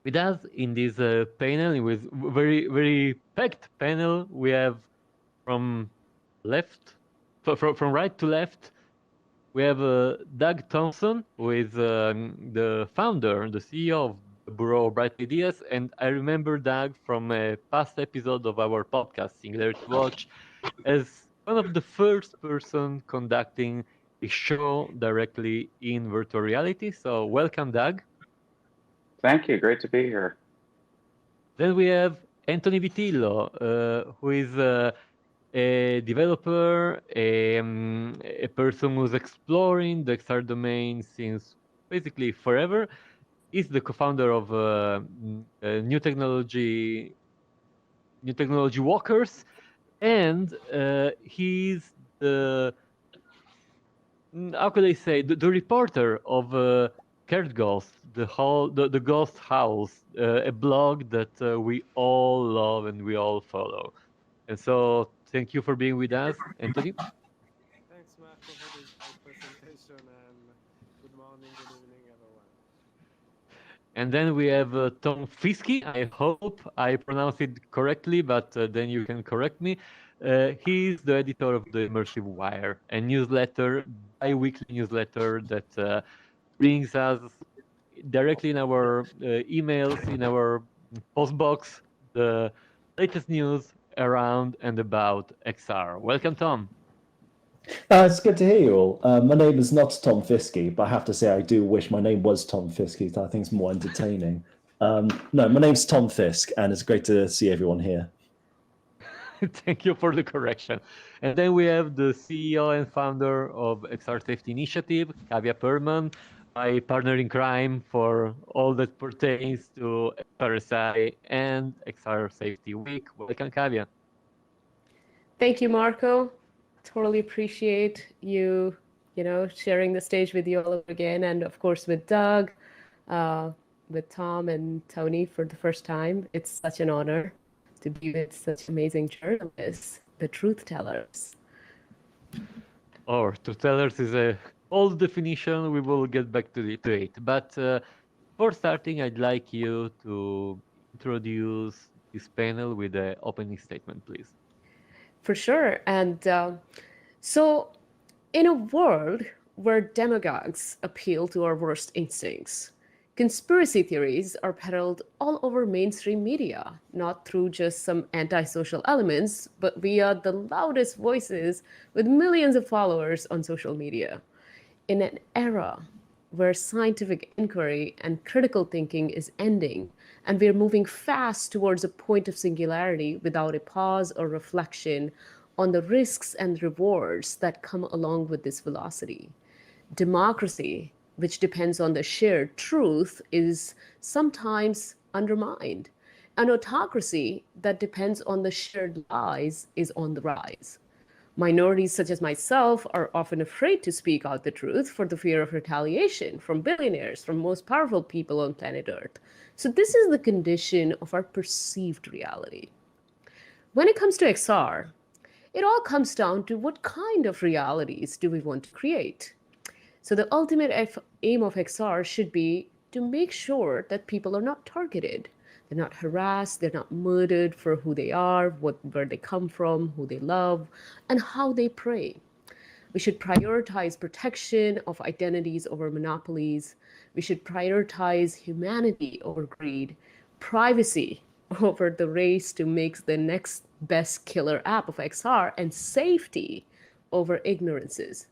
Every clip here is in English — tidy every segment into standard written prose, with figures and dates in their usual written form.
With us in this panel, with very packed panel, we have from left, from right to left, we have Doug Thompson, who is the founder, the CEO of the Bureau of Bright Ideas. And I remember Doug from a past episode of our podcast, Singularity Watch, as one of the first person conducting a show directly in virtual reality. So welcome, Doug. Thank you. Great to be here. Then we have Antony Vitillo, who is a developer, a person who's exploring the XR domain since basically forever. He's the co-founder of New Technology Walkers, and he's the how could I say the reporter of SkarredGhost, the Ghost House, a blog that we all love and we all follow. And so, thank you for being with us, Antony. Thanks, Marco, for this great presentation, and good morning, good evening, everyone. And then we have Tom Ffiske. I hope I pronounce it correctly, but then you can correct me. He's the editor of the Immersive Wire, a newsletter, bi-weekly newsletter that brings us directly in our emails, in our postbox, the latest news around and about XR. Welcome, Tom. It's good to hear you all. My name is not Tom Ffiske, but I have to say I do wish my name was Tom Ffiske, so I think it's more entertaining. No, my name's Tom Ffiske, and it's great to see everyone here. Thank you for the correction. And then we have the CEO and founder of XR Safety Initiative, Kavya Perman, my partner in crime for all that pertains to XRSI and XR Safety Week. Welcome, Kavya. Thank you, Marco. Totally appreciate you, sharing the stage with you all over again, and of course with Doug, with Tom and Tony for the first time. It's such an honor to be with such amazing journalists, the truth tellers. Or truth tellers is a old definition. We will get back to it. But before starting, I'd like you to introduce this panel with an opening statement, please. For sure. And so in a world where demagogues appeal to our worst instincts, conspiracy theories are peddled all over mainstream media, not through just some antisocial elements, but via the loudest voices with millions of followers on social media. In an era where scientific inquiry and critical thinking is ending, and we're moving fast towards a point of singularity without a pause or reflection on the risks and rewards that come along with this velocity. Democracy, which depends on the shared truth, is sometimes undermined. An autocracy that depends on the shared lies is on the rise. Minorities such as myself are often afraid to speak out the truth for the fear of retaliation from billionaires, from most powerful people on planet Earth. So this is the condition of our perceived reality. When it comes to XR, it all comes down to what kind of realities do we want to create. So the ultimate aim of XR should be to make sure that people are not targeted. They're not harassed, they're not murdered for who they are, where they come from, who they love, and how they pray. We should prioritize protection of identities over monopolies. We should prioritize humanity over greed, privacy over the race to make the next best killer app of XR, and safety over ignorances.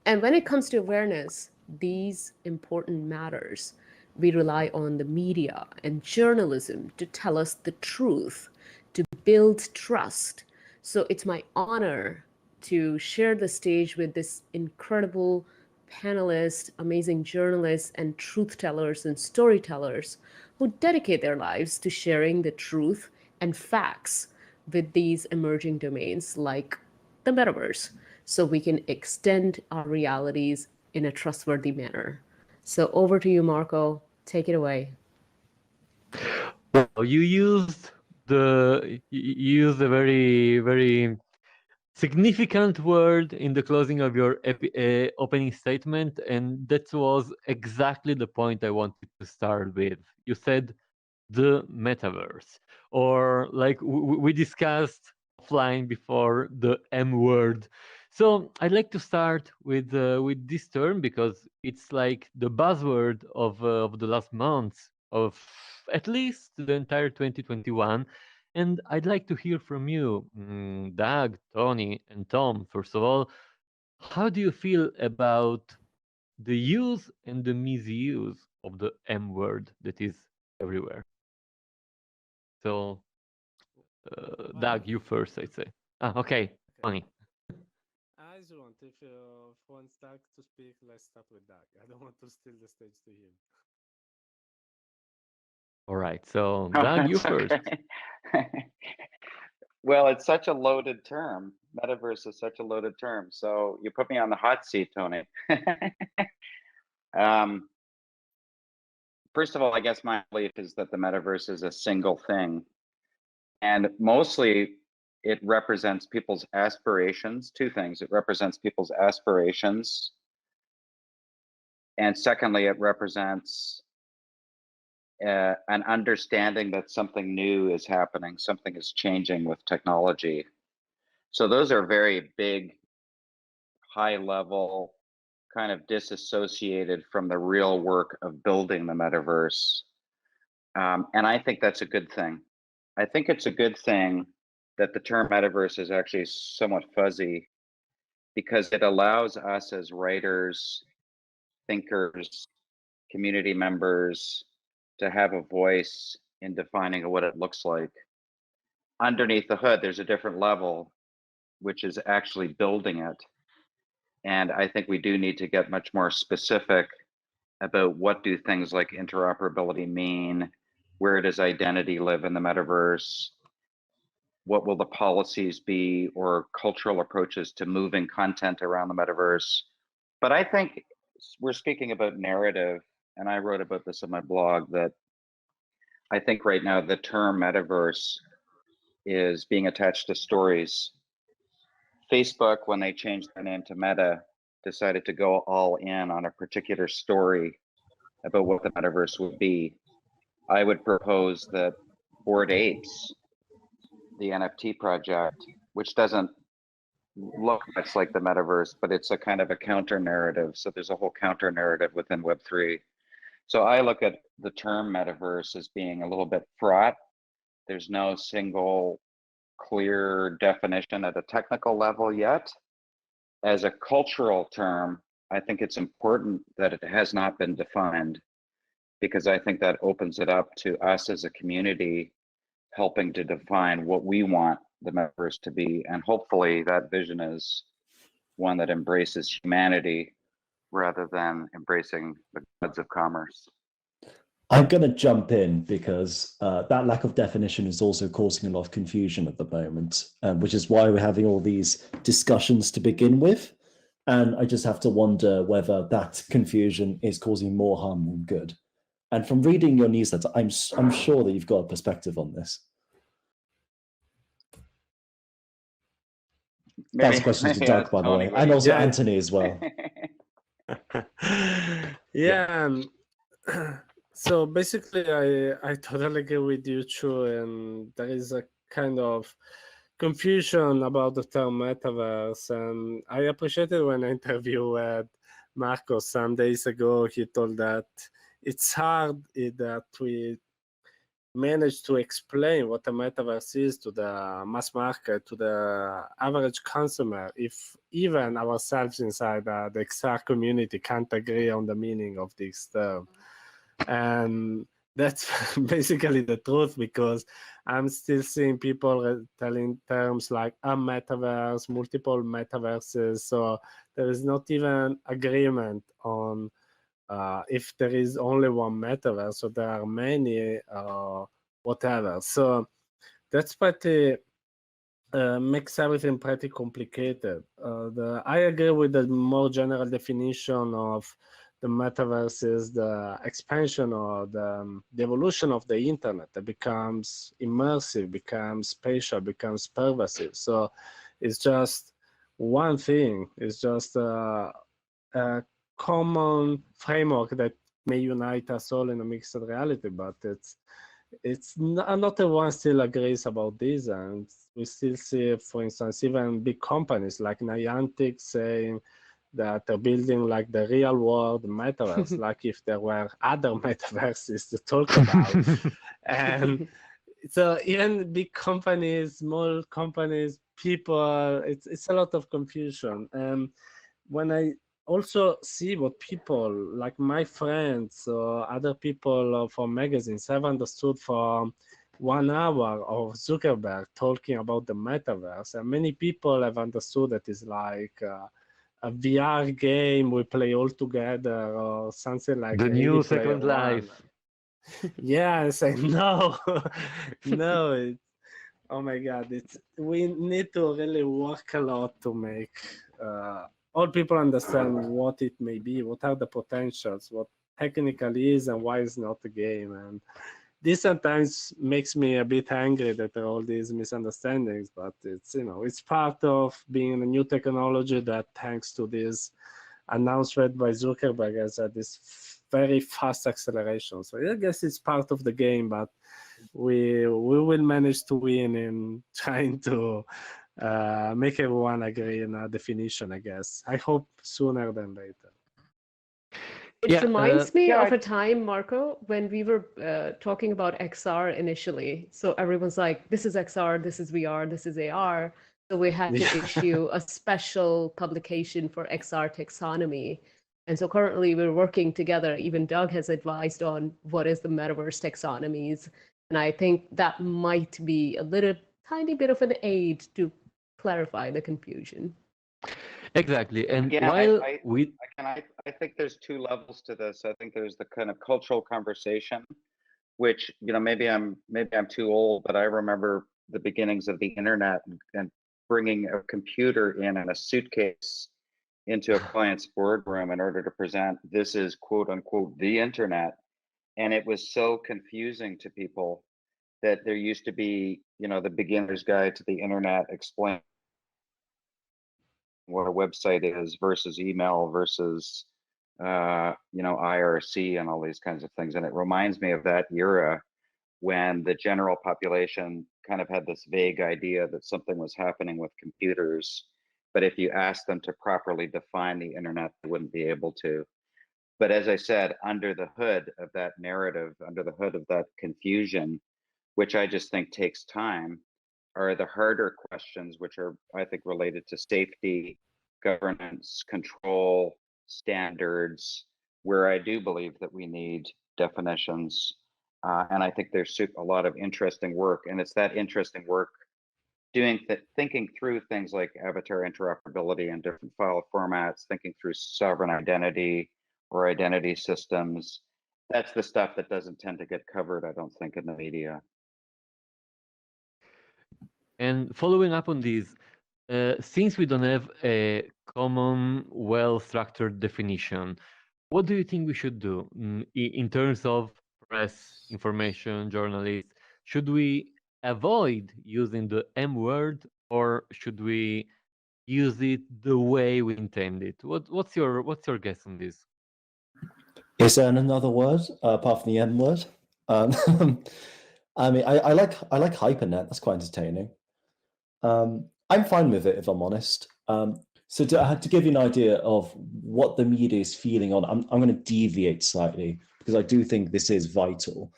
And when it comes to awareness, these important matters, we rely on the media and journalism to tell us the truth, to build trust. So it's my honor to share the stage with this incredible panelists, amazing journalists and truth tellers and storytellers who dedicate their lives to sharing the truth and facts with these emerging domains like the metaverse, so we can extend our realities in a trustworthy manner. So over to you, Marco. Take it away. Well, you used a very significant word in the closing of your opening statement, and that was exactly the point I wanted to start with. You said the metaverse, or like we discussed offline before, the M word. So I'd like to start with this term because it's like the buzzword of the last months, of at least the entire 2021. And I'd like to hear from you, Doug, Tony, and Tom. First of all, how do you feel about the use and the misuse of the M word that is everywhere? So, Doug, you first, I'd say. Okay, Tony. As you want. If you want Doug to speak, let's start with Doug. I don't want to steal the stage to him. All right, so Doug, you It's first. okay. Well, it's such a loaded term. Metaverse is such a loaded term. So you put me on the hot seat, Tony. First of all, I guess my belief is that the metaverse is a single thing. And mostly it represents people's aspirations. Two things. It represents people's aspirations. And secondly, it represents an understanding that something new is happening, something is changing with technology. So those are very big, high level, kind of disassociated from the real work of building the metaverse. And I think that's a good thing. I think it's a good thing that the term metaverse is actually somewhat fuzzy, because it allows us as writers, thinkers, community members to have a voice in defining what it looks like. Underneath the hood, there's a different level, which is actually building it. And I think we do need to get much more specific about what do things like interoperability mean, where does identity live in the metaverse, what will the policies be or cultural approaches to moving content around the metaverse. But I think we're speaking about narrative, and I wrote about this in my blog, that I think right now the term metaverse is being attached to stories. Facebook, when they changed their name to Meta, decided to go all in on a particular story about what the metaverse would be. I would propose that Bored Apes, the NFT project, which doesn't look much like the metaverse, but it's a kind of a counter narrative. So there's a whole counter narrative within Web3. So I look at the term metaverse as being a little bit fraught. There's no single clear definition at a technical level yet. As a cultural term, I think it's important that it has not been defined, because I think that opens it up to us as a community helping to define what we want the metaverse to be. And hopefully that vision is one that embraces humanity rather than embracing the goods of commerce. I'm going to jump in because that lack of definition is also causing a lot of confusion at the moment, which is why we're having all these discussions to begin with. And I just have to wonder whether that confusion is causing more harm than good. And from reading your newsletter, I'm sure that you've got a perspective on this. That's a question to Doug, by the way, and also Antony as well. Yeah. So basically, I totally agree with you too, and there is a kind of confusion about the term metaverse. And I appreciated when I interviewed Marco some days ago. He told that it's hard that we manage to explain what a metaverse is to the mass market, to the average consumer, if even ourselves inside the XR community can't agree on the meaning of this term. And that's basically the truth, because I'm still seeing people telling terms like a metaverse, multiple metaverses. So there is not even agreement on if there is only one metaverse, so there are many, whatever. So that's pretty, makes everything pretty complicated. I agree with the more general definition of the metaverse is the expansion or the evolution of the internet that becomes immersive, becomes spatial, becomes pervasive. So It's just one thing. It's just a common framework that may unite us all in a mixed reality, but not everyone still agrees about this, and we still see, for instance, even big companies like Niantic saying that they're building like the real world metaverse, like if there were other metaverses to talk about. And so even big companies, small companies, people, it's a lot of confusion. When I also see what people like my friends or other people from magazines have understood from 1 hour of Zuckerberg talking about the metaverse, and many people have understood that it's like a VR game we play all together or something like the new Second Life. Yes, I know. No, oh my God, we need to really work a lot to make all people understand what it may be, what are the potentials, what technically is and why it's not a game. And this sometimes makes me a bit angry that there are all these misunderstandings, but it's part of being a new technology that, thanks to this announcement by Zuckerberg, has this very fast acceleration. So I guess it's part of the game, but we will manage to win in trying to make everyone agree in a definition, I guess. I hope sooner than later. It reminds me of a time, Marco, when we were talking about XR initially. So everyone's like, this is XR, this is VR, this is AR. So we had to issue a special publication for XR taxonomy. And so currently we're working together. Even Doug has advised on what is the metaverse taxonomies. And I think that might be a tiny bit of an aid to clarify the confusion. Exactly. And yeah, while I think there's two levels to this. I think there's the kind of cultural conversation, which, maybe I'm too old, but I remember the beginnings of the internet and bringing a computer in a suitcase into a client's boardroom in order to present, this is quote unquote the internet. And it was so confusing to people that there used to be, the beginner's guide to the internet explain what a website is versus email versus IRC and all these kinds of things. And it reminds me of that era when the general population kind of had this vague idea that something was happening with computers, but if you asked them to properly define the internet, they wouldn't be able to. But as I said, under the hood of that narrative, under the hood of that confusion, which I just think takes time, are the harder questions, which are, I think, related to safety, governance, control, standards, where I do believe that we need definitions. And I think there's a lot of interesting work, and it's that interesting work thinking through things like avatar interoperability and different file formats, thinking through sovereign identity or identity systems. That's the stuff that doesn't tend to get covered, I don't think, in the media. And following up on this, since we don't have a common, well-structured definition, what do you think we should do in terms of press, information, journalists? Should we avoid using the M word, or should we use it the way we intend it? What's your guess on this? Is there another word apart from the M word? I mean, I like hypernet. That's quite entertaining. I'm fine with it, if I'm honest. So to give you an idea of what the media is feeling on, I'm going to deviate slightly because I do think this is vital.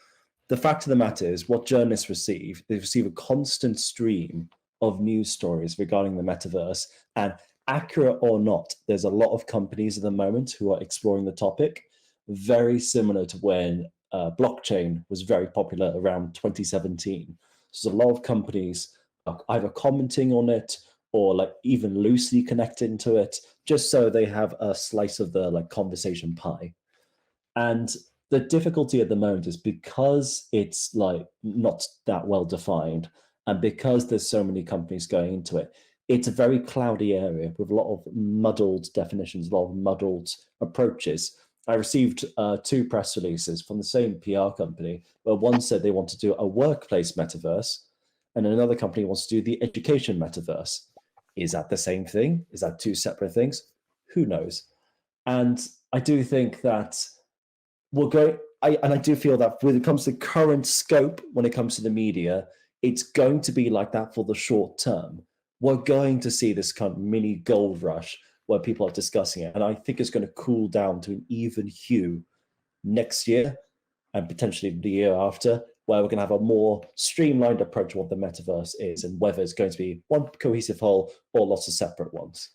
The fact of the matter is what journalists receive, they receive a constant stream of news stories regarding the metaverse, and accurate or not, there's a lot of companies at the moment who are exploring the topic, very similar to when blockchain was very popular around 2017. So there's a lot of companies either commenting on it or like even loosely connecting to it, just so they have a slice of the conversation pie. And the difficulty at the moment is because it's like not that well defined, and because there's so many companies going into it, it's a very cloudy area with a lot of muddled definitions, a lot of muddled approaches. I received 2 press releases from the same PR company, where one said they want to do a workplace metaverse, and another company wants to do the education metaverse. Is that the same thing? Is that two separate things? Who knows? And I do think that we're going, and I do feel that when it comes to current scope, when it comes to the media, it's going to be like that for the short term. We're going to see this kind of mini gold rush where people are discussing it. And I think it's going to cool down to an even hue next year and potentially the year after, where we're going to have a more streamlined approach to what the metaverse is and whether it's going to be one cohesive whole or lots of separate ones.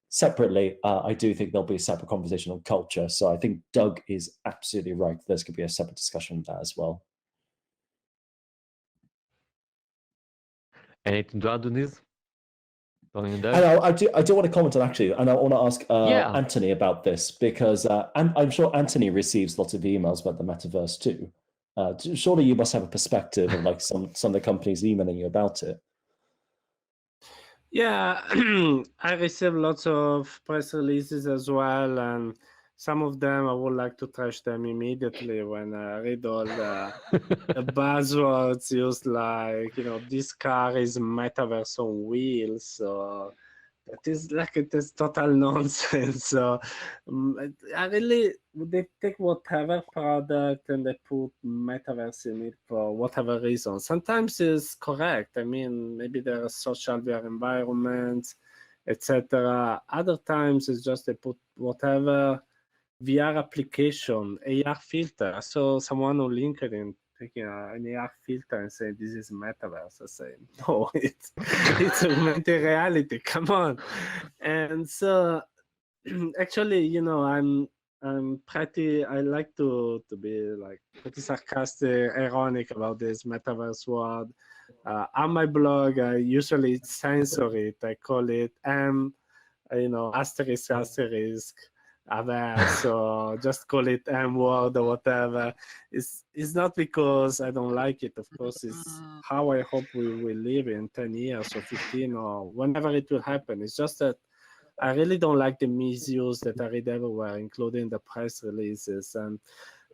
Separately, I do think there'll be a separate conversation on culture. So I think Doug is absolutely right. There's going to be a separate discussion on that as well. Anything to add on this? And I do want to comment on actually, and I want to ask Antony about this because I'm sure Antony receives lots of emails about the metaverse too. Surely you must have a perspective of like some of the companies emailing you about it. Yeah, I receive lots of press releases as well, and some of them I would like to trash them immediately when I read all the buzzwords used, like, this car is metaverse on wheels. So that is like, it is total nonsense. So they take whatever product and they put metaverse in it for whatever reason. Sometimes it's correct. I mean, maybe there are social VR environments, etc. Other times it's just they put whatever VR application, AR filter. I saw someone on LinkedIn taking an AR filter and saying this is metaverse. I say no, it's augmented reality. Come on. And so actually, I'm I like to be like pretty sarcastic, ironic about this metaverse word. On my blog, I usually censor it. I call it asterisk averse, or just call it M word or whatever. It's not because I don't like it. Of course, it's how I hope we will live in 10 years or 15 or whenever it will happen. It's just that I really don't like the misuse that I read everywhere, including the press releases. And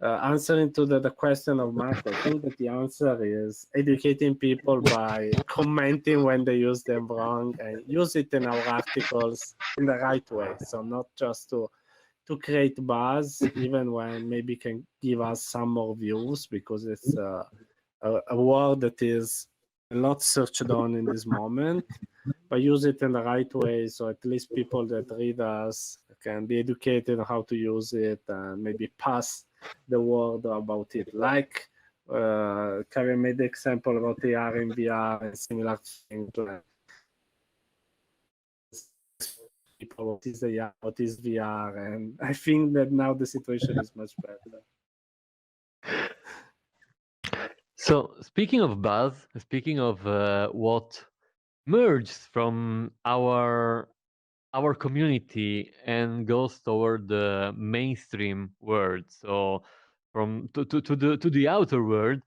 answering to the question of Marco, I think that the answer is educating people by commenting when they use them wrong and use it in our articles in the right way. So not just to create buzz, even when maybe can give us some more views, because it's a word that is a lot searched on in this moment, but use it in the right way, so at least people that read us can be educated on how to use it and maybe pass the word about it. Like Kevin made the example about AR and VR and similar things. Like people, what is AR, what is VR, and I think that now the situation is much better. So speaking of buzz, speaking of what merges from our community and goes toward the mainstream world, so from to the outer world.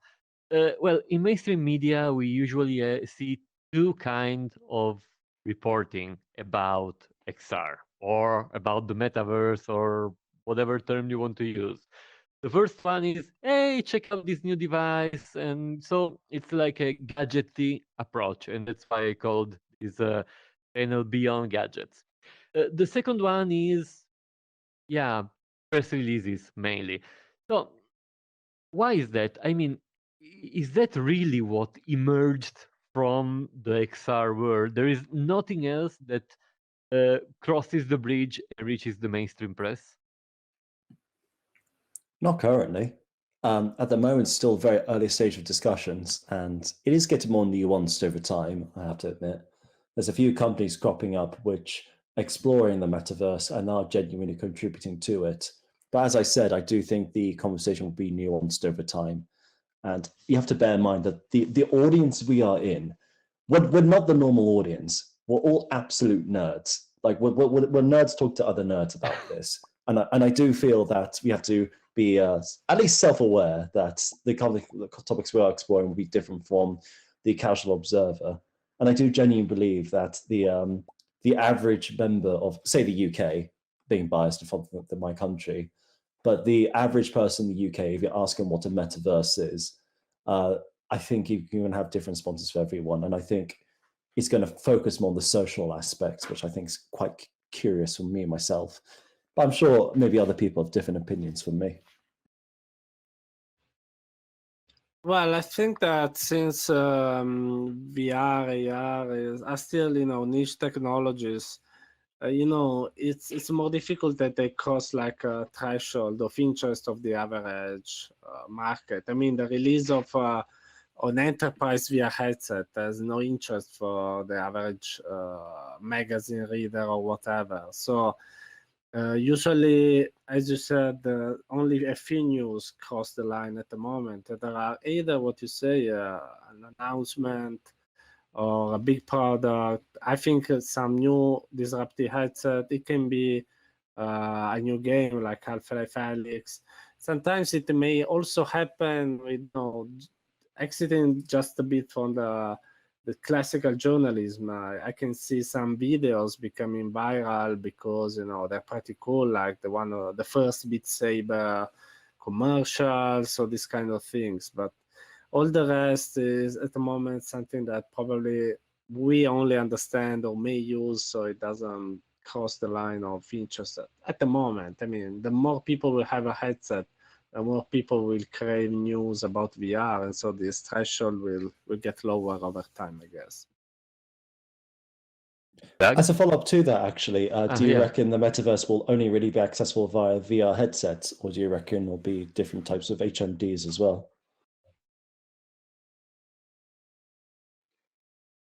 Well, in mainstream media, we usually see two kinds of reporting about XR or about the metaverse or whatever term you want to use. The first one is, hey, check out this new device. And so it's like a gadgety approach. And that's why I called this panel Beyond Gadgets. The second one is, press releases mainly. So why is that? I mean, is that really what emerged from the XR world? There is nothing else that crosses the bridge and reaches the mainstream press? Not currently. At the moment, still very early stage of discussions, and it is getting more nuanced over time, I have to admit. There's a few companies cropping up which are exploring the metaverse and are genuinely contributing to it. But as I said, I do think the conversation will be nuanced over time. And you have to bear in mind that the audience we are in, we're not the normal audience. We're all absolute nerds. Like we're nerds talk to other nerds about this. And I do feel that we have to be at least self-aware that the topics we are exploring will be different from the casual observer. And I do genuinely believe that the average member of, say, the UK, being biased from my country, but the average person in the UK, if you ask them what a metaverse is, I think you can have different responses for everyone. And I think is going to focus more on the social aspects, which I think is quite curious for me myself. But I'm sure maybe other people have different opinions from me. Well, I think that since VR, AR are still, niche technologies, it's more difficult that they cross like a threshold of interest of the average market. I mean, the release of an enterprise VR headset has no interest for the average magazine reader or whatever. So usually, as you said, only a few news cross the line at the moment. There are either what you say, an announcement or a big product. I think some new disruptive headset. It can be a new game like Half-Life Alyx. Sometimes it may also happen with exiting just a bit from the classical journalism. I can see some videos becoming viral because they're pretty cool, like the first Beat Saber commercials or these kind of things. But all the rest is at the moment something that probably we only understand or may use, so it doesn't cross the line of interest at the moment. I mean, the more people will have a headset, the more people will crave news about VR, and so this threshold will get lower over time, I guess. Doug? As a follow-up to that, actually, do you yeah. reckon the metaverse will only really be accessible via VR headsets, or do you reckon there'll be different types of HMDs as well?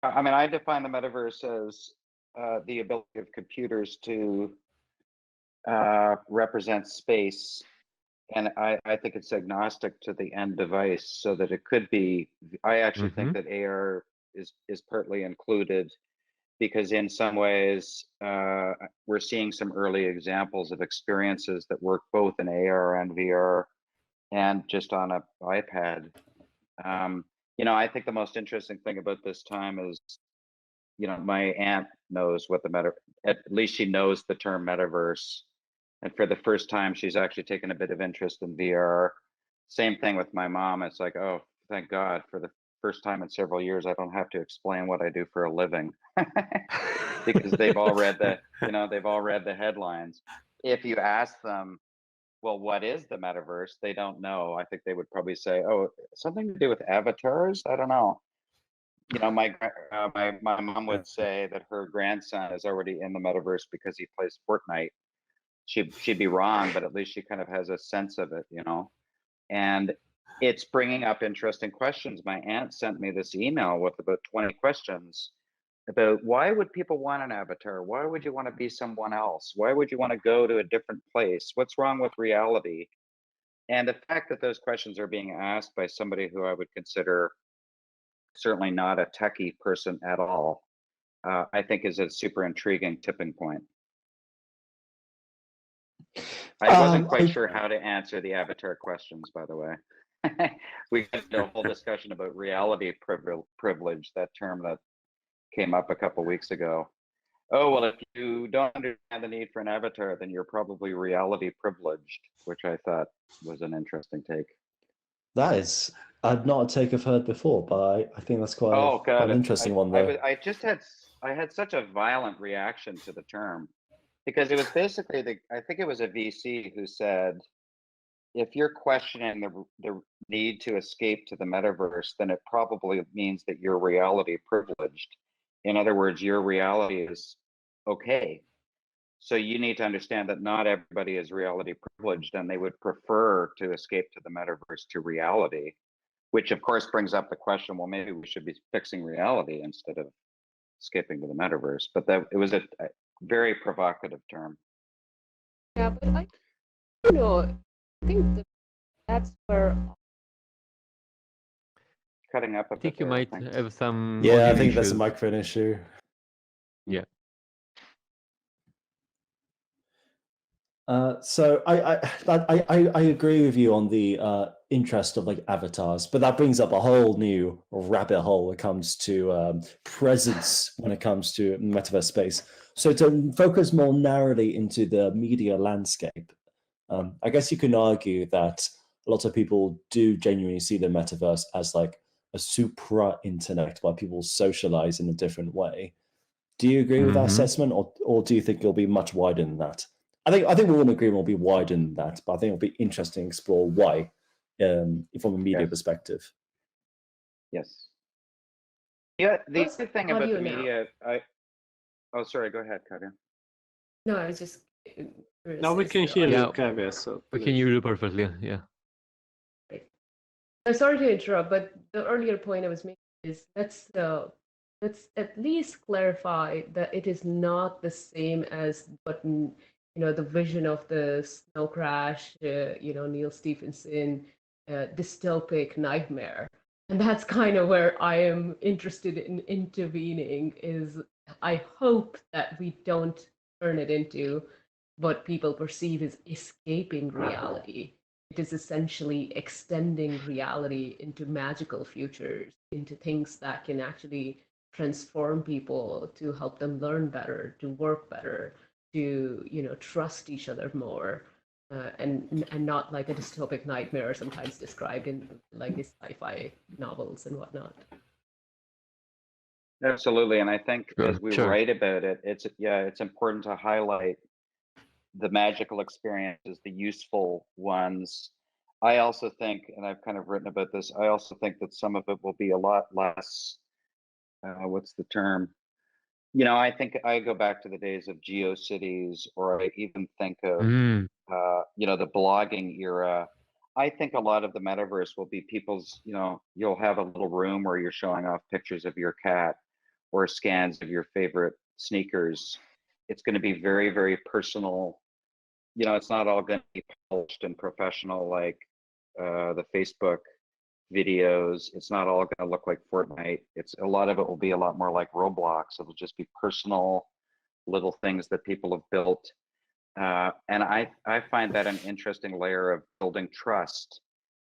I mean, I define the metaverse as the ability of computers to represent space. And I think it's agnostic to the end device, so that it could be, I actually think that AR is partly included, because in some ways, we're seeing some early examples of experiences that work both in AR and VR and just on an iPad. I think the most interesting thing about this time is, my aunt knows what at least she knows the term metaverse. And for the first time, she's actually taken a bit of interest in VR. Same thing with my mom. It's like, oh, thank God, for the first time in several years, I don't have to explain what I do for a living, because they've all read the headlines. If you ask them, well, what is the metaverse? They don't know. I think they would probably say, oh, something to do with avatars. I don't know. My mom would say that her grandson is already in the metaverse because he plays Fortnite. She'd be wrong, but at least she kind of has a sense of it, and it's bringing up interesting questions. My aunt sent me this email with about 20 questions about why would people want an avatar? Why would you want to be someone else? Why would you want to go to a different place? What's wrong with reality? And the fact that those questions are being asked by somebody who I would consider certainly not a techie person at all, I think is a super intriguing tipping point. I wasn't quite sure how to answer the avatar questions, by the way. We had a whole discussion about reality privilege, that term that came up a couple weeks ago. Oh, well, if you don't understand the need for an avatar, then you're probably reality privileged, which I thought was an interesting take. That is not a take I've heard before, but I think that's quite an interesting one, though. I had such a violent reaction to the term, because it was basically I think it was a VC who said, if you're questioning the need to escape to the metaverse, then it probably means that you're reality privileged. In other words, your reality is okay. So you need to understand that not everybody is reality privileged, and they would prefer to escape to the metaverse to reality, which of course brings up the question, well, maybe we should be fixing reality instead of escaping to the metaverse. But it was a very provocative term. Yeah, but I think that's where. Cutting up a bit. I think you might have some. Yeah, I think that's a microphone issue. Yeah. So I agree with you on the interest of like avatars, but that brings up a whole new rabbit hole when it comes to presence when it comes to metaverse space. So to focus more narrowly into the media landscape, I guess you can argue that a lot of people do genuinely see the metaverse as like a supra internet where people socialize in a different way. Do you agree with that assessment, or do you think it'll be much wider than that? I think we all agree it will be wider than that, but I think it'll be interesting to explore why, from a media perspective. Yes. Yeah, the How's other thing about audio the now? media, oh, sorry, go ahead, Katya. No, I was just Now we can hear Yeah. you, Kavya. So We can hear you perfectly. Yeah. I'm sorry to interrupt, but the earlier point I was making is let's at least clarify that it is not the same as what the vision of the snow crash, Neil Stephenson dystopic nightmare, and that's kind of where I am interested in intervening. Is I hope that we don't turn it into what people perceive as escaping reality. It is essentially extending reality into magical futures, into things that can actually transform people, to help them learn better, to work better, to trust each other more, and not like a dystopic nightmare sometimes described in like these sci-fi novels and whatnot. Absolutely, and I think as we Sure. write about it, it's important to highlight the magical experiences, the useful ones. I also think, and I've kind of written about this, I also think that some of it will be a lot less, what's the term? I think I go back to the days of GeoCities, or I even think of, the blogging era. I think a lot of the metaverse will be people's, you'll have a little room where you're showing off pictures of your cat or scans of your favorite sneakers. It's going to be very, very personal. It's not all going to be polished and professional like the Facebook videos. It's not all going to look like Fortnite. A lot of it will be a lot more like Roblox. It'll just be personal little things that people have built. And I find that an interesting layer of building trust,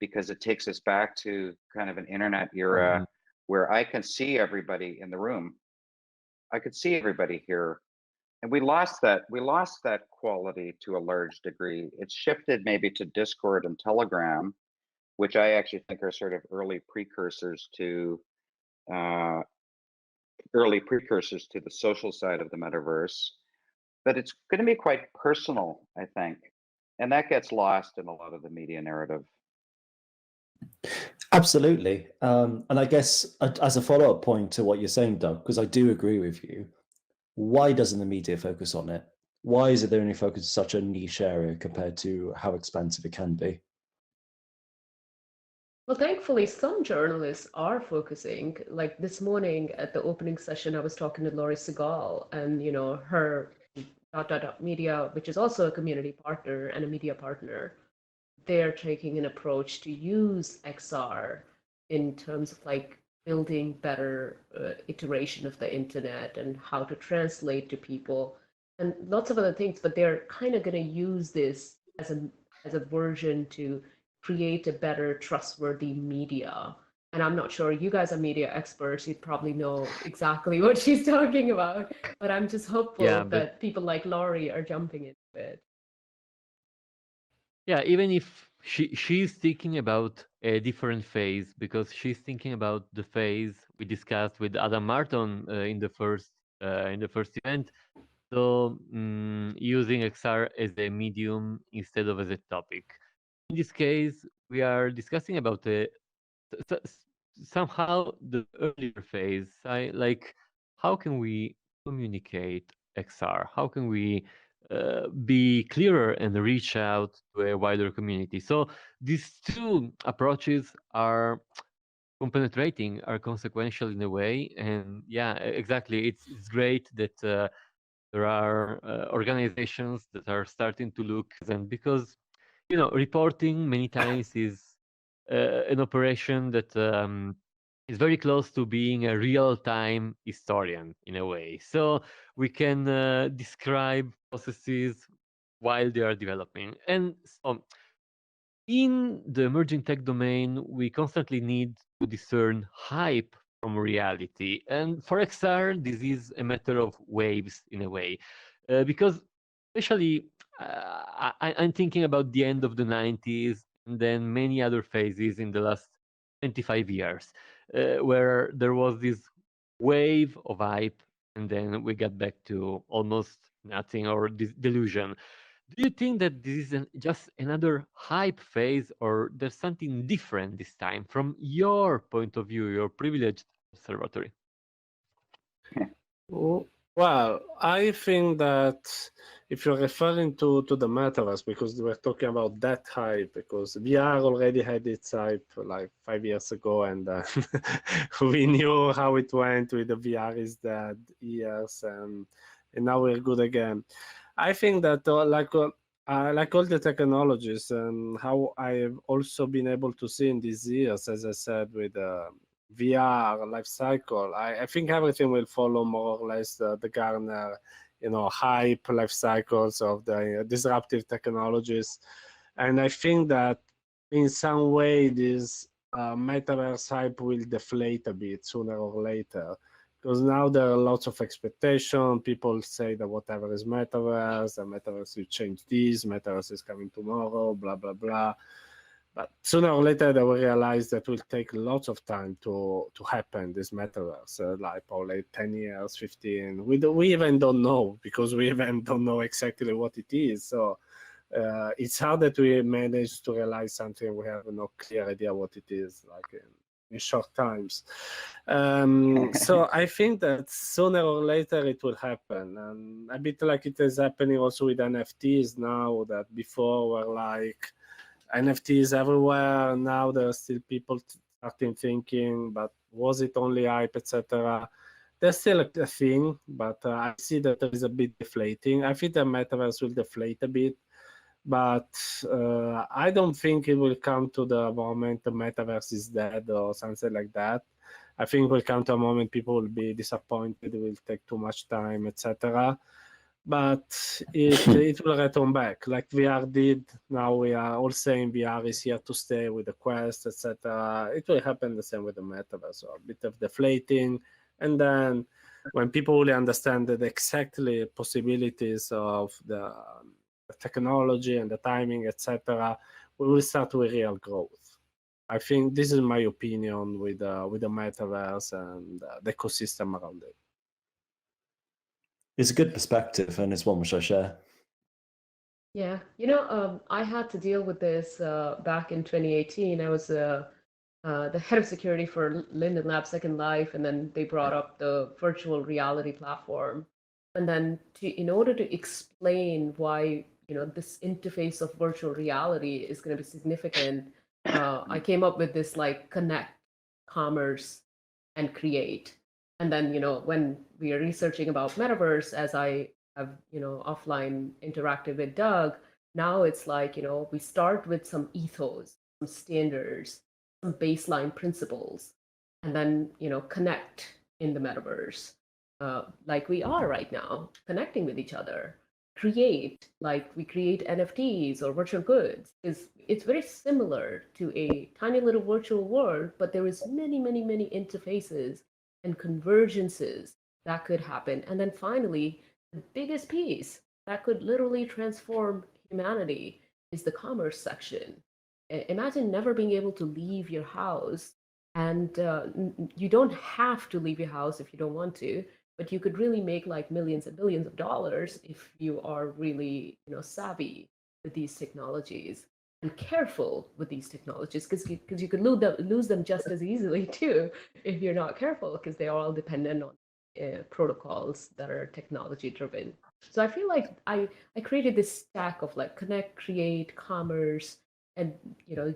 because it takes us back to kind of an internet era where I can see everybody in the room. I could see everybody here. And we lost that quality to a large degree. It's shifted maybe to Discord and Telegram, which I actually think are sort of early precursors to the social side of the metaverse. But it's going to be quite personal, I think, and that gets lost in a lot of the media narrative. Absolutely. And I guess as a follow-up point to what you're saying, Doug, because I do agree with you, why doesn't the media focus on it? Why is it they only focus on such a niche area compared to how expansive it can be? Well, thankfully, some journalists are focusing. Like this morning at the opening session, I was talking to Laurie Segal, and her Media, which is also a community partner and a media partner. They're taking an approach to use XR in terms of like building better iteration of the internet and how to translate to people and lots of other things. But they're kind of going to use this as a version to create a better, trustworthy media. And I'm not sure, you guys are media experts, you'd probably know exactly what she's talking about, but I'm just hopeful that people like Laurie are jumping into it. Yeah, even if she's thinking about a different phase, because she's thinking about the phase we discussed with Adam Martin in the first event. So using XR as a medium instead of as a topic. In this case, we are discussing about somehow the earlier phase. Like, how can we communicate XR? How can we be clearer and reach out to a wider community? So these two approaches are compenetrating, are consequential in a way. And yeah, exactly. It's great that there are organizations that are starting to look, and because reporting many times is an operation that is very close to being a real-time historian in a way. So we can describe processes while they are developing. And so in the emerging tech domain, we constantly need to discern hype from reality. And for XR, this is a matter of waves in a way, because especially I'm thinking about the end of the 90s and then many other phases in the last 25 years. where there was this wave of hype, and then we got back to almost nothing or this delusion. Do you think that this is just another hype phase, or there's something different this time from your point of view, your privileged observatory? Well, I think that if you're referring to the metaverse, because we're talking about that hype, because VR already had its hype like 5 years ago, and we knew how it went with the VR is dead years, and now we're good again. I think that like all the technologies and how I've also been able to see in these years, as I said, with VR life cycle, I think everything will follow more or less the Gartner, hype life cycles of the disruptive technologies. And I think that in some way this metaverse hype will deflate a bit sooner or later, because now there are lots of expectation. People say that whatever is metaverse, the metaverse will change this, metaverse is coming tomorrow, blah, blah, blah. But sooner or later, they will realize that will take lots of time to happen, this metaverse, like probably 10 years, 15. We even don't know, because we even don't know exactly what it is. So it's hard that we manage to realize something we have no clear idea what it is, like in short times. So I think that sooner or later it will happen. And a bit like it is happening also with NFTs now, that before were like, NFTs everywhere. Now there are still people starting thinking, but was it only hype, etc. There's still a thing, but I see that there is a bit deflating. I think the metaverse will deflate a bit, but I don't think it will come to the moment the metaverse is dead or something like that. I think it will come to a moment people will be disappointed, it will take too much time, etc. But it will return back like VR did. Now we are all saying VR is here to stay with the Quest, etc. It will happen the same with the metaverse, so a bit of deflating, and then when people really understand the exactly possibilities of the technology and the timing, etc., we will start with real growth. I think this is my opinion with the metaverse and the ecosystem around it. It's a good perspective, and it's one which I share. Yeah, I had to deal with this back in 2018. I was the head of security for Linden Lab Second Life, and then they brought up the virtual reality platform. And then in order to explain why this interface of virtual reality is going to be significant, I came up with this like connect, commerce, and create. And then when we are researching about metaverse, as I have offline interacted with Doug, now it's like we start with some ethos, some standards, some baseline principles, and then connect in the metaverse, like we are right now, connecting with each other. Create, like we create NFTs or virtual goods. It's very similar to a tiny little virtual world, but there is many interfaces and convergences that could happen. And then finally, the biggest piece that could literally transform humanity is the commerce section. Imagine never being able to leave your house, and you don't have to leave your house if you don't want to, but you could really make like millions and billions of dollars if you are really savvy with these technologies and careful with these technologies, because you could lose them just as easily too if you're not careful, because they are all dependent on protocols that are technology driven. So I feel like I created this stack of like connect, create, commerce, and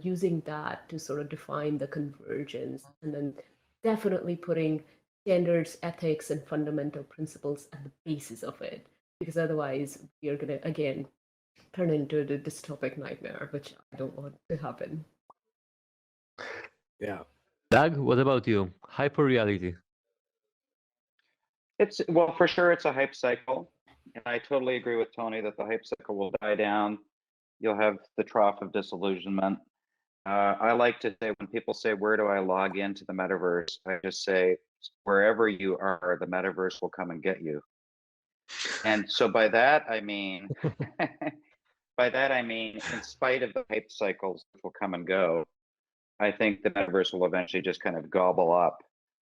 using that to sort of define the convergence, and then definitely putting standards, ethics, and fundamental principles at the basis of it, because otherwise you're going to again turn into the dystopic nightmare, which I don't want to happen. Yeah. Doug, what about you? Hyper reality. Well, for sure, it's a hype cycle. And I totally agree with Tony that the hype cycle will die down. You'll have the trough of disillusionment. I like to say, when people say, where do I log into the metaverse? I just say, wherever you are, the metaverse will come and get you. And so by that, I mean, in spite of the hype cycles, which will come and go, I think the metaverse will eventually just kind of gobble up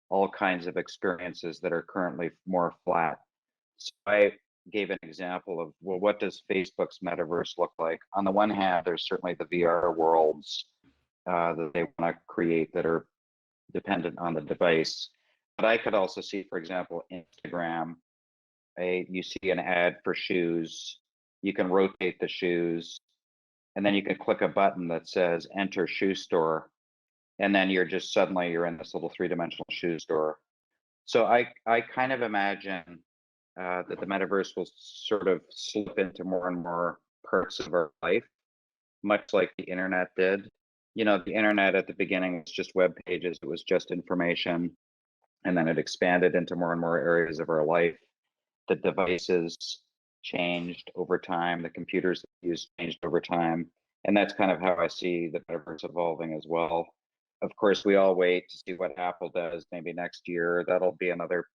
all kinds of experiences that are currently more flat. So I gave an example of, well, what does Facebook's metaverse look like? On the one hand, there's certainly the VR worlds that they want to create that are dependent on the device. But I could also see, for example, Instagram, you see an ad for shoes, you can rotate the shoes, and then you can click a button that says enter shoe store, and then you're in this little three-dimensional shoe store. So I kind of imagine that the metaverse will sort of slip into more and more parts of our life, much like the internet did. You know, the internet at the beginning was just web pages, it was just information, and then it expanded into more and more areas of our life. The devices changed over time, the computers used changed over time, and that's kind of how I see the metaverse evolving as well. Of course, we all wait to see what Apple does maybe next year. That'll be another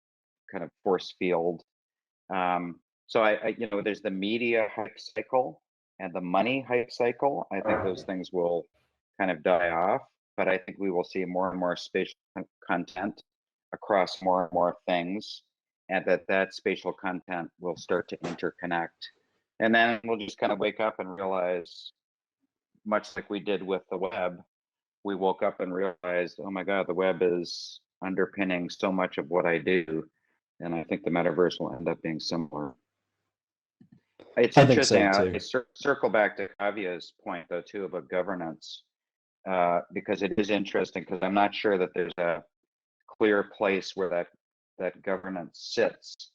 kind of force field. So I there's the media hype cycle and the money hype cycle. I think those things will kind of die off, but I think we will see more and more spatial content across more and more things, and that spatial content will start to interconnect. And then we'll just kind of wake up and realize, much like we did with the web, we woke up and realized, oh my God, the web is underpinning so much of what I do. And I think the metaverse will end up being similar. It's interesting. I circle back to Kavya's point, though, too, about governance, because it is interesting, because I'm not sure that there's a clear place where that governance sits.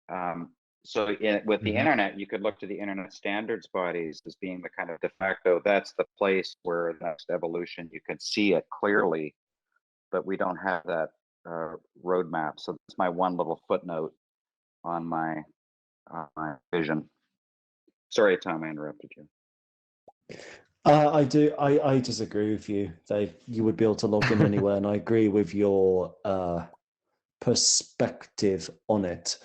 With the internet, you could look to the internet standards bodies as being the kind of de facto, that's the place where the next evolution, you can see it clearly, but we don't have that roadmap. So that's my one little footnote on my vision. Sorry, Tom, I interrupted you. I disagree with you, Dave. You would be able to log in anywhere, and I agree with your perspective on it.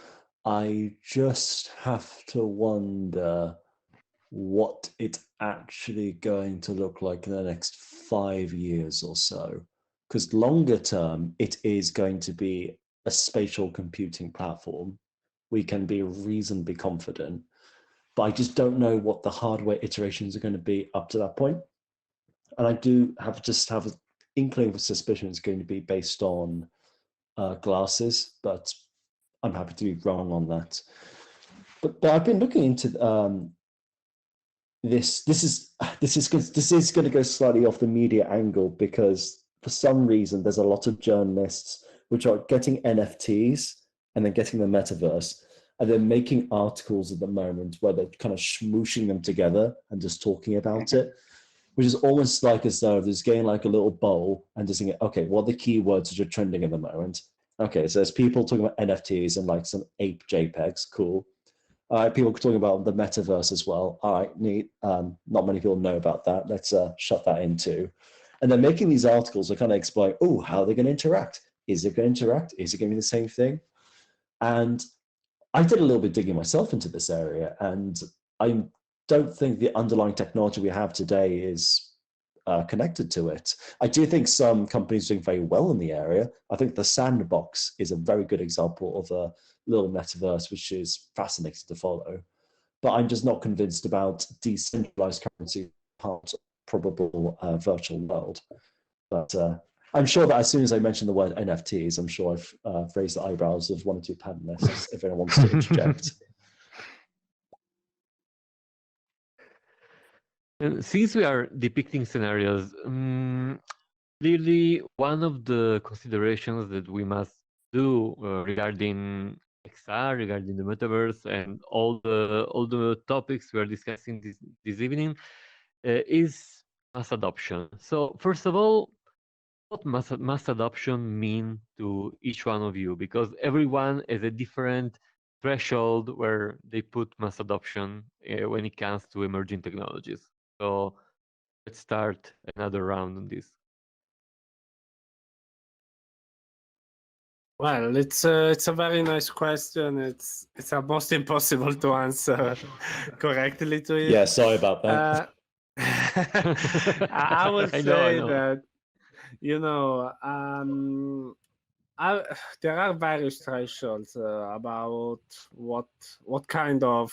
I just have to wonder what it's actually going to look like in the next 5 years or so. Because longer term, it is going to be a spatial computing platform. We can be reasonably confident, but I just don't know what the hardware iterations are going to be up to that point. And I do have an inkling of suspicion it's going to be based on glasses, but I'm happy to be wrong on that. But I've been looking into this. This is going to go slightly off the media angle, because for some reason there's a lot of journalists which are getting NFTs and then getting the metaverse, and they're making articles at the moment where they're kind of smooshing them together and just talking about it, which is almost like as though there's getting like a little bowl and just thinking, okay, what are the keywords that are trending at the moment? Okay, so there's people talking about NFTs and like some ape JPEGs, cool. People talking about the metaverse as well. All right, neat. Not many people know about that. Let's shut that in too. And then making these articles are kind of explain, oh, how are they going to interact? Is it going to interact? Is it going to be the same thing? And I did a little bit digging myself into this area, and I don't think the underlying technology we have today is connected to it. I do think some companies are doing very well in the area. I think the Sandbox is a very good example of a little metaverse, which is fascinating to follow. But I'm just not convinced about decentralized currency part of probable virtual world. But I'm sure that as soon as I mention the word NFTs, I'm sure I've raised the eyebrows of one or two panelists if anyone wants to interject. Since we are depicting scenarios, clearly one of the considerations that we must do regarding XR, regarding the metaverse, and all the topics we are discussing this evening is mass adoption. So first of all, what mass adoption mean to each one of you? Because everyone has a different threshold where they put mass adoption when it comes to emerging technologies. So let's start another round on this. Well, it's a very nice question. It's almost impossible to answer correctly to it. Yeah, sorry about that. I would say that you know, I, there are various thresholds about what kind of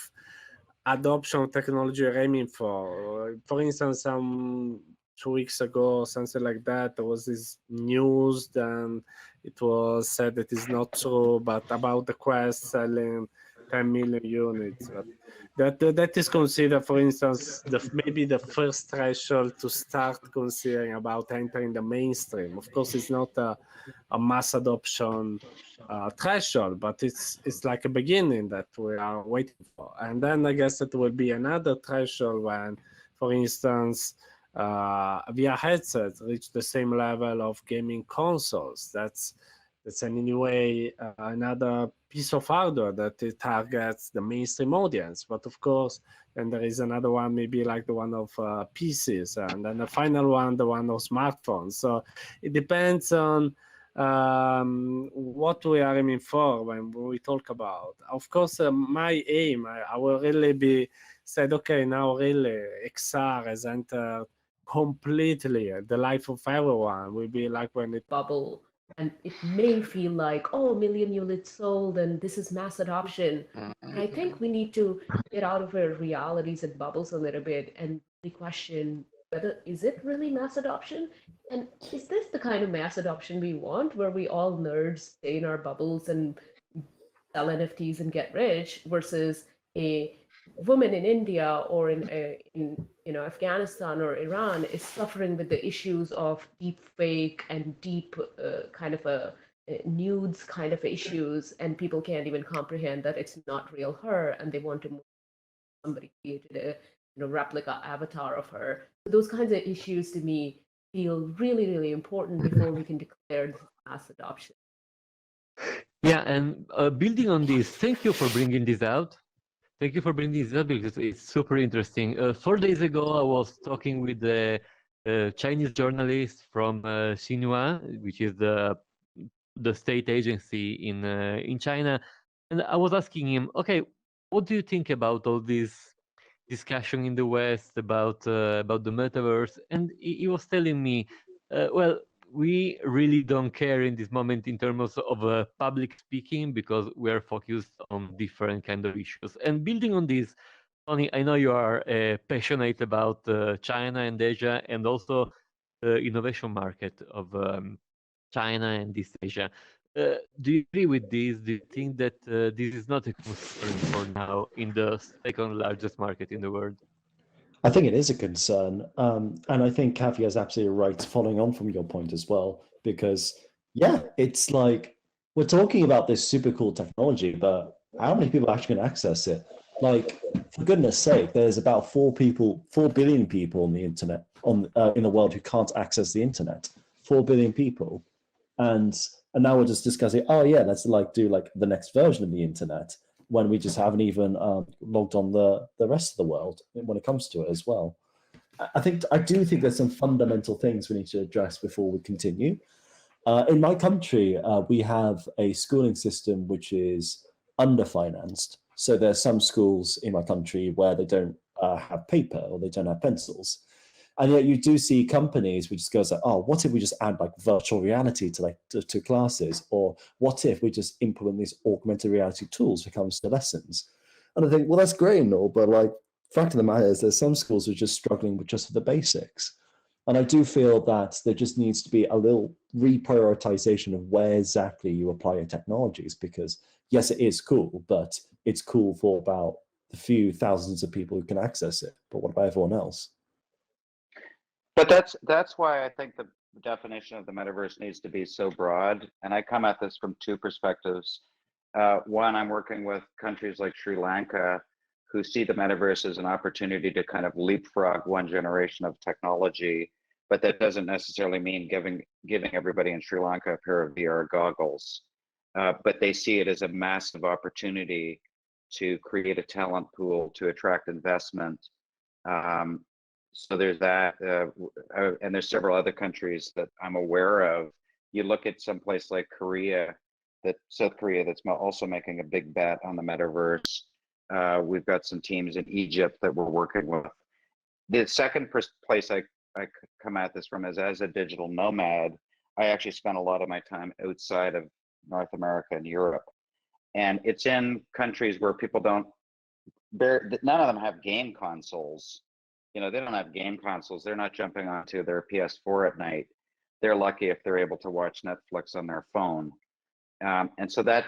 adoption of technology you're aiming for. For instance, 2 weeks ago, something like that, there was this news, and it was said that it's not true, but about the Quest selling 10 million units. That is considered, for instance, maybe the first threshold to start considering about entering the mainstream. Of course, it's not a mass adoption threshold, but it's like a beginning that we are waiting for. And then I guess it will be another threshold when, for instance, VR headsets reach the same level of gaming consoles. That's in any way another piece of hardware that it targets the mainstream audience. But of course, then there is another one, maybe like the one of PCs, and then the final one, the one of smartphones. So it depends on what we are aiming for when we talk about. Of course, my aim, I will really be said, okay, now really XR has entered completely the life of everyone. Will be like when it bubble, and it may feel like, oh, a million units sold and this is mass adoption. And I think we need to get out of our realities and bubbles a little bit and really question whether is it really mass adoption, and is this the kind of mass adoption we want, where we all nerds stay in our bubbles and sell NFTs and get rich, versus a woman in India or in Afghanistan or Iran is suffering with the issues of deep fake and deep kind of a nudes kind of issues, and people can't even comprehend that it's not real her, and they want to move. Somebody created a replica avatar of her. So those kinds of issues to me feel really, really important before we can declare this mass adoption. Yeah, and building on this, thank you for bringing this out. Thank you for bringing this up because it's super interesting. 4 days ago, I was talking with a Chinese journalist from Xinhua, which is the state agency in China, and I was asking him, okay, what do you think about all this discussion in the West about the metaverse? And he was telling me, well, we really don't care in this moment in terms of public speaking because we are focused on different kind of issues. And building on this, Tony, I know you are passionate about China and Asia, and also the innovation market of China and East Asia. Do you agree with this? Do you think that this is not a concern for now in the second largest market in the world? I think it is a concern. And I think Kavya is absolutely right, following on from your point as well, because yeah, it's like we're talking about this super cool technology, but how many people actually can access it? Like, for goodness sake, there's about 4 billion people on the internet, in the world who can't access the internet. 4 billion people. And now we're just discussing, oh yeah, let's do the next version of the internet, when we just haven't even logged on the rest of the world when it comes to it as well. I do think there's some fundamental things we need to address before we continue. In my country, we have a schooling system which is underfinanced. So there's some schools in my country where they don't have paper or they don't have pencils. And yet you do see companies which just goes like, oh, what if we just add virtual reality to classes? Or what if we just implement these augmented reality tools when it comes to lessons? And I think, well, that's great and all, but fact of the matter is there's some schools who are just struggling with just the basics. And I do feel that there just needs to be a little reprioritization of where exactly you apply your technologies, because yes, it is cool, but it's cool for about the few thousands of people who can access it. But what about everyone else? But that's why I think the definition of the metaverse needs to be so broad. And I come at this from 2 perspectives. One, I'm working with countries like Sri Lanka who see the metaverse as an opportunity to kind of leapfrog one generation of technology, but that doesn't necessarily mean giving everybody in Sri Lanka a pair of VR goggles. But they see it as a massive opportunity to create a talent pool, to attract investment. So there's that, and there's several other countries that I'm aware of. You look at some place like South Korea, that's also making a big bet on the metaverse. We've got some teams in Egypt that we're working with. The second place I come at this from is, as a digital nomad, I actually spent a lot of my time outside of North America and Europe. And it's in countries where people don't, none of them have game consoles. You know, they don't have game consoles. They're not jumping onto their PS4 at night. They're lucky if they're able to watch Netflix on their phone. And so that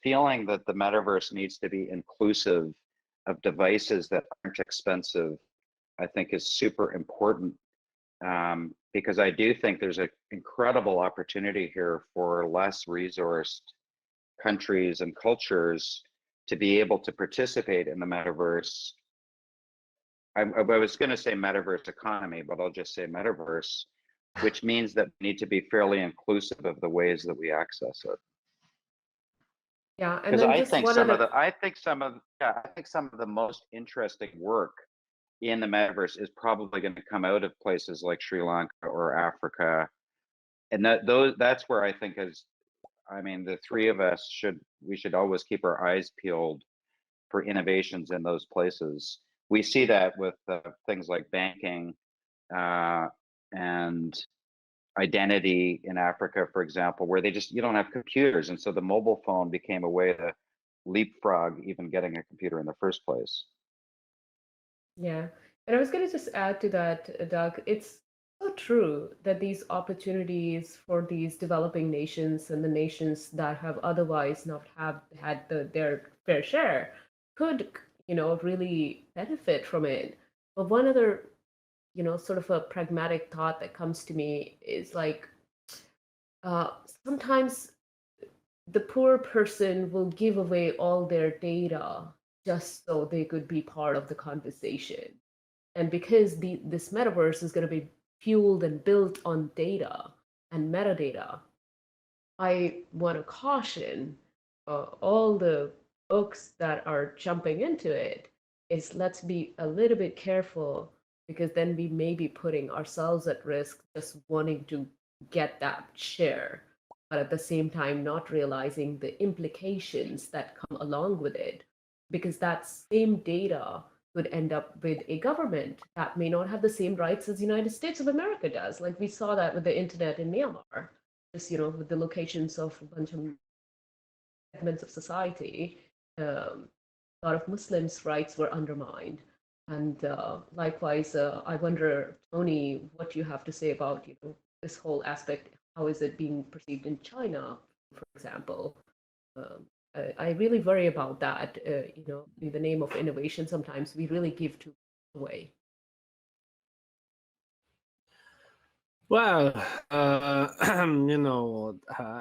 feeling that the metaverse needs to be inclusive of devices that aren't expensive, I think is super important, because I do think there's an incredible opportunity here for less resourced countries and cultures to be able to participate in the metaverse. I was going to say metaverse economy, but I'll just say metaverse, which means that we need to be fairly inclusive of the ways that we access it. Yeah, and Because then I just think one some other. of the I think some of the most interesting work in the metaverse is probably going to come out of places like Sri Lanka or Africa, and that's where I think the three of us should always keep our eyes peeled for innovations in those places. We see that with things like banking and identity in Africa, for example, where you don't have computers, and so the mobile phone became a way to leapfrog even getting a computer in the first place. Yeah. And I was going to just add to that, Doug, it's so true that these opportunities for these developing nations and the nations that have otherwise not have had their fair share could, really benefit from it. But one other, sort of a pragmatic thought that comes to me is like, sometimes the poor person will give away all their data just so they could be part of the conversation. And because this metaverse is going to be fueled and built on data and metadata, I want to caution all the folks that are jumping into it is let's be a little bit careful, because then we may be putting ourselves at risk just wanting to get that share, but at the same time not realizing the implications that come along with it, because that same data could end up with a government that may not have the same rights as the United States of America does. Like we saw that with the internet in Myanmar, just, with the locations of a bunch of segments of society, a lot of Muslims' rights were undermined. And likewise, I wonder, Tony, what you have to say about this whole aspect. How is it being perceived in China, for example? I really worry about that. In the name of innovation, sometimes we really give too much away. Well,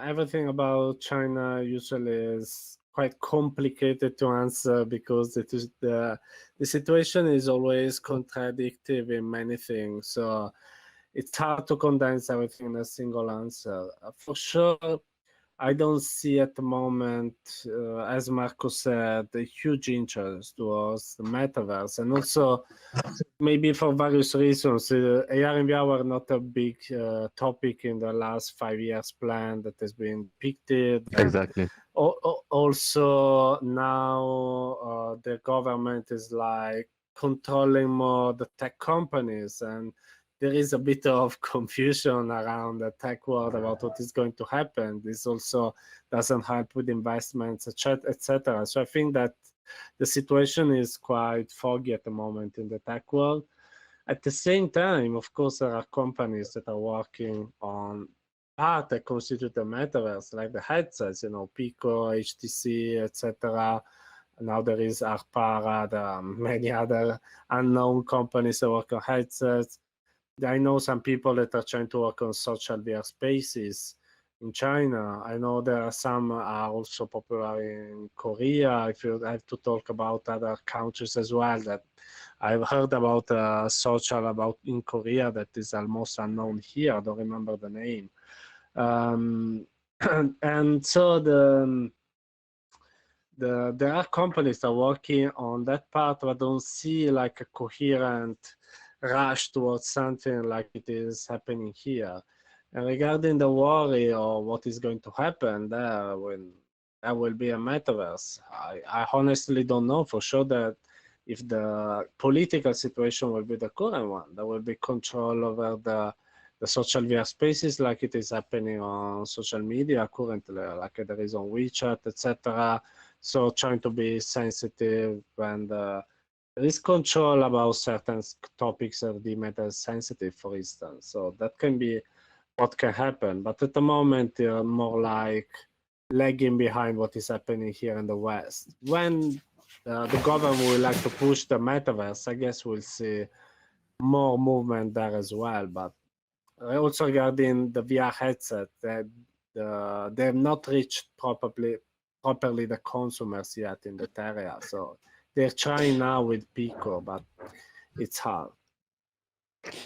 everything about China usually is quite complicated to answer because the situation is always contradictory in many things. So it's hard to condense everything in a single answer. For sure, I don't see at the moment, as Marco said, a huge interest towards the metaverse, and also maybe for various reasons. AR and VR were not a big topic in the last 5 years plan that has been depicted. Exactly. Also, now the government is like controlling more the tech companies, and there is a bit of confusion around the tech world about what is going to happen. This also doesn't help with investments, etc. So I think that the situation is quite foggy at the moment in the tech world. At the same time, of course, there are companies that are working on part that constitute the metaverse, like the headsets, Pico, HTC, etc. Now there is Arpara, there are many other unknown companies that work on headsets. I know some people that are trying to work on social VR spaces in China. I know there are some are also popular in Korea. If you have to talk about other countries as well, that I've heard about social about in Korea that is almost unknown here. I don't remember the name. And so there are companies that are working on that part, but don't see like a coherent rush towards something like it is happening here. And regarding the worry or what is going to happen there when there will be a metaverse, I honestly don't know for sure that if the political situation will be the current one, there will be control over the social VR spaces like it is happening on social media currently, like there is on WeChat, etc. So trying to be sensitive and there is control about certain topics are deemed as sensitive, for instance. So that can be what can happen. But at the moment, they're more like lagging behind what is happening here in the West. When the government would like to push the metaverse, I guess we'll see more movement there as well. But also regarding the VR headset, that they have not reached properly the consumers yet in that area. So they're trying now with Pico, but it's hard.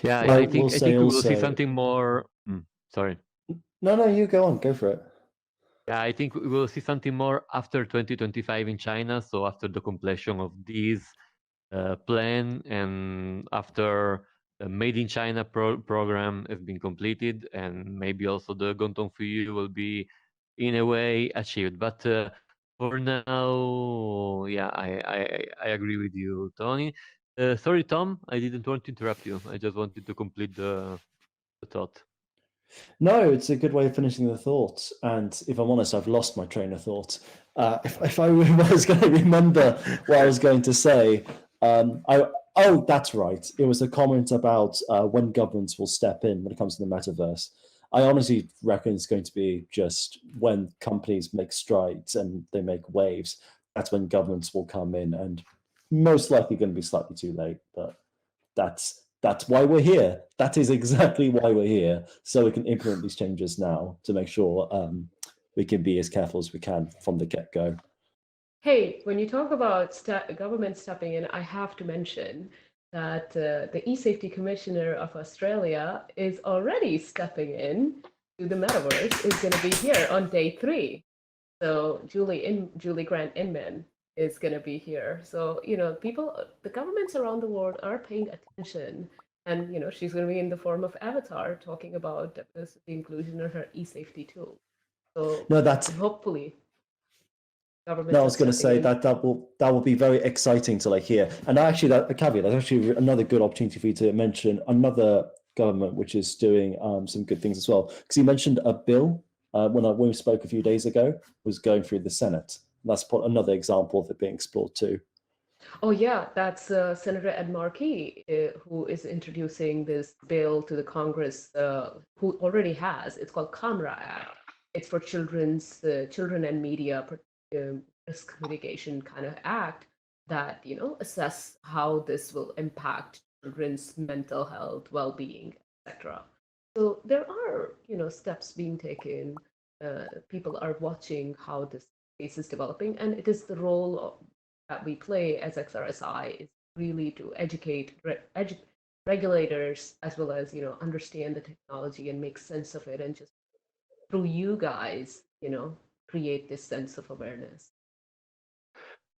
Yeah, Well, I think we'll say we will see also- something more. Sorry. No, you go on, go for it. Yeah, I think we will see something more after 2025 in China. So after the completion of this plan and after the Made in China program has been completed, and maybe also the Gonton Fuyu will be in a way achieved. But for now, yeah, I agree with you, Tony. Sorry, Tom, I didn't want to interrupt you. I just wanted to complete the thought. No, it's a good way of finishing the thoughts. And if I'm honest, I've lost my train of thought. If I was going to remember what I was going to say, oh, that's right. It was a comment about when governments will step in when it comes to the metaverse. I honestly reckon it's going to be just when companies make strides and they make waves. That's when governments will come in, and most likely going to be slightly too late. But that's why we're here. That is exactly why we're here, so we can implement these changes now to make sure we can be as careful as we can from the get-go. Hey, when you talk about government stepping in, I have to mention that the e-safety commissioner of Australia is already stepping in to the metaverse, is going to be here on day 3. So Julie Grant Inman is going to be here. So, the governments around the world are paying attention. And, she's going to be in the form of Avatar talking about diversity inclusion in her e-safety tool. So no, that's hopefully governments. No, I was going to say that will be very exciting to hear. And actually, that a caveat. That's actually another good opportunity for you to mention another government which is doing some good things as well. Because you mentioned a bill when we spoke a few days ago was going through the Senate. That's another example of it being explored too. Oh yeah, that's Senator Ed Markey who is introducing this bill to the Congress. Who already has? It's called CAMRA Act. It's for children and media risk mitigation kind of act that assess how this will impact children's mental health, well-being, etc. So there are steps being taken. People are watching how this space is developing, and it is the role that we play as XRSI is really to educate regulators as well as understand the technology and make sense of it, and just through you guys create this sense of awareness.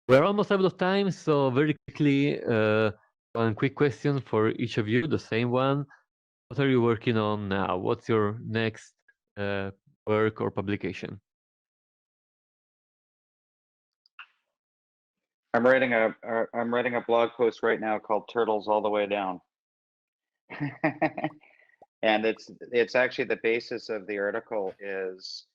We're almost out of time, so very quickly, one quick question for each of you, the same one. What are you working on now? What's your next work or publication? I'm writing a blog post right now called Turtles All the Way Down. And it's actually the basis of the article is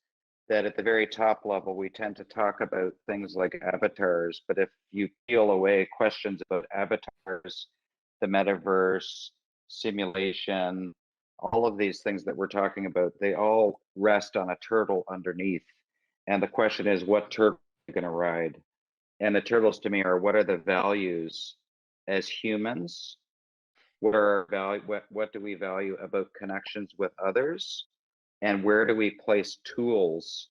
that at the very top level, we tend to talk about things like avatars, but if you peel away questions about avatars, the metaverse, simulation, all of these things that we're talking about, they all rest on a turtle underneath. And the question is, what turtle are you going to ride? And the turtles to me are, what are the values as humans? What do we value about connections with others? And where do we place tools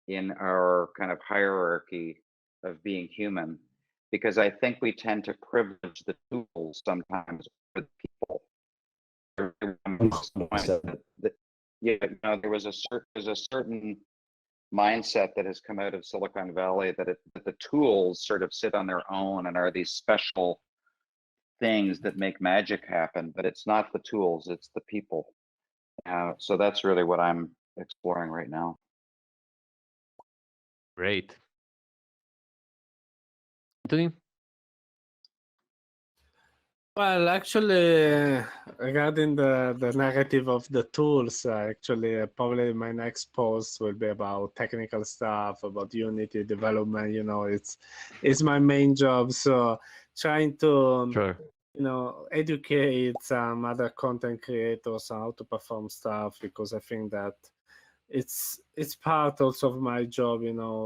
in our kind of hierarchy of being human? Because I think we tend to privilege the tools sometimes with people. There was a certain mindset that has come out of Silicon Valley that the tools sort of sit on their own and are these special things that make magic happen, but it's not the tools, it's the people. So that's really what I'm exploring right now. Great. Antony? Well, actually, regarding the narrative of the tools, actually, probably my next post will be about technical stuff, about Unity development. It's my main job, so trying to Sure. educate some other content creators on how to perform stuff, because I think that it's part also of my job,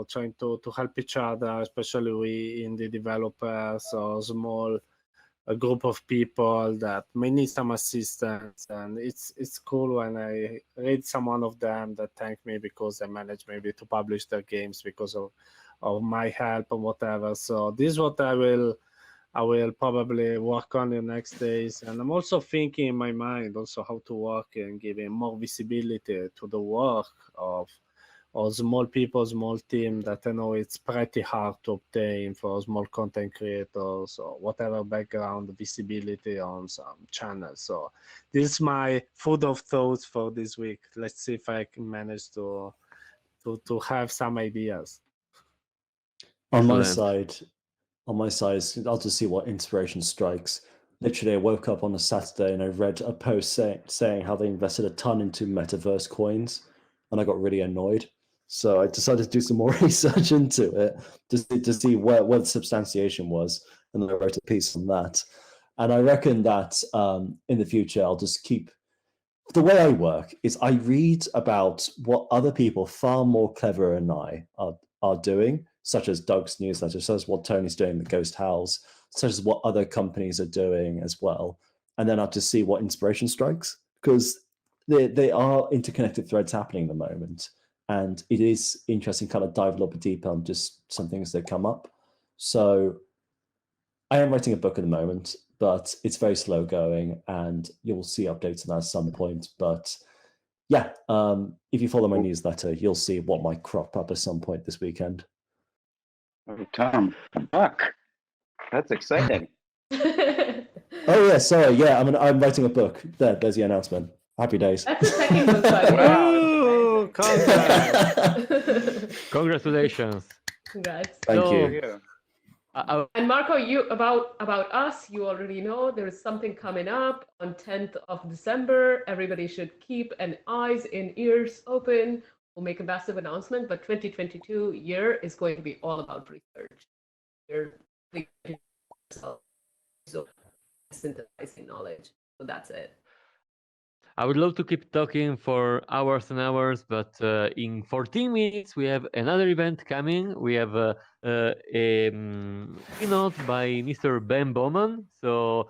trying to help each other, especially we indie developers or small a group of people that may need some assistance. And it's cool when I read some one of them that thank me because they managed maybe to publish their games because of my help or whatever. So this is what I will probably work on the next days. And I'm also thinking in my mind also how to work and giving more visibility to the work of or small people, small team that I know it's pretty hard to obtain for small content creators or whatever background visibility on some channels. So this is my food of thoughts for this week. Let's see if I can manage to have some ideas. On my Excellent. side, I'll just see what inspiration strikes. Literally, I woke up on a Saturday and I read a post saying how they invested a ton into Metaverse coins, and I got really annoyed. So I decided to do some more research into it to see what the substantiation was, and then I wrote a piece on that. And I reckon that in the future, I'll just keep. The way I work is I read about what other people far more clever than I are doing, such as Doug's newsletter, such as what Tony's doing, the Ghost Howls, such as what other companies are doing as well. And then I'll just see what inspiration strikes, because they are interconnected threads happening at the moment. And it is interesting kind of dive a little bit deeper on just some things that come up. So I am writing a book at the moment, but it's very slow going, and you'll see updates on that at some point. But yeah, if you follow my newsletter, you'll see what might crop up at some point this weekend. Oh, Tom, a book. That's exciting. Oh yeah, sorry, yeah, I'm writing a book. There's the announcement. Happy days. That's the second book, by the way. Wow. Ooh, congrats. Congratulations. Congrats. Thank So, you. Yeah. And Marco, you about us, you already know there is something coming up on 10th of December. Everybody should keep an eyes and ears open. We'll make a massive announcement, but 2022 year is going to be all about research. You're synthesizing knowledge. So that's it. I would love to keep talking for hours and hours, but in 14 minutes we have another event coming. We have a keynote by Mr. Ben Bowman, so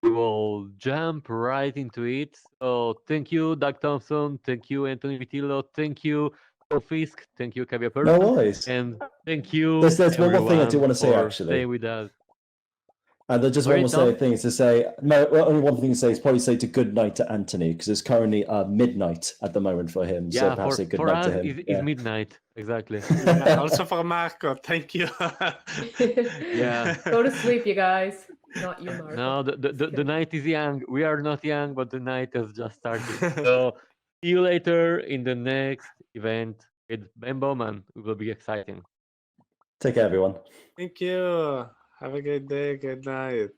we will jump right into it. So thank you, Doug Thompson. Thank you, Antony Vitillo. Thank you, Ffiske. Thank you, Cabia No Person. worries. And thank you, There's one more thing I do everyone, want to say, for actually. staying with us. And there's just Sorry, one more Tom? thing to say. No, only one thing to say is probably say to good night to Antony, because it's currently midnight at the moment for him. So Yeah, perhaps say good for night us, to him. it's midnight. Exactly. Yeah, also for Marco, thank you. Yeah. Go to sleep, you guys. Not you, Marco. No, the night is young. We are not young, but the night has just started. So see you later in the next event with Ben Bowman. It will be exciting. Take care, everyone. Thank you. Have a great day. Good night.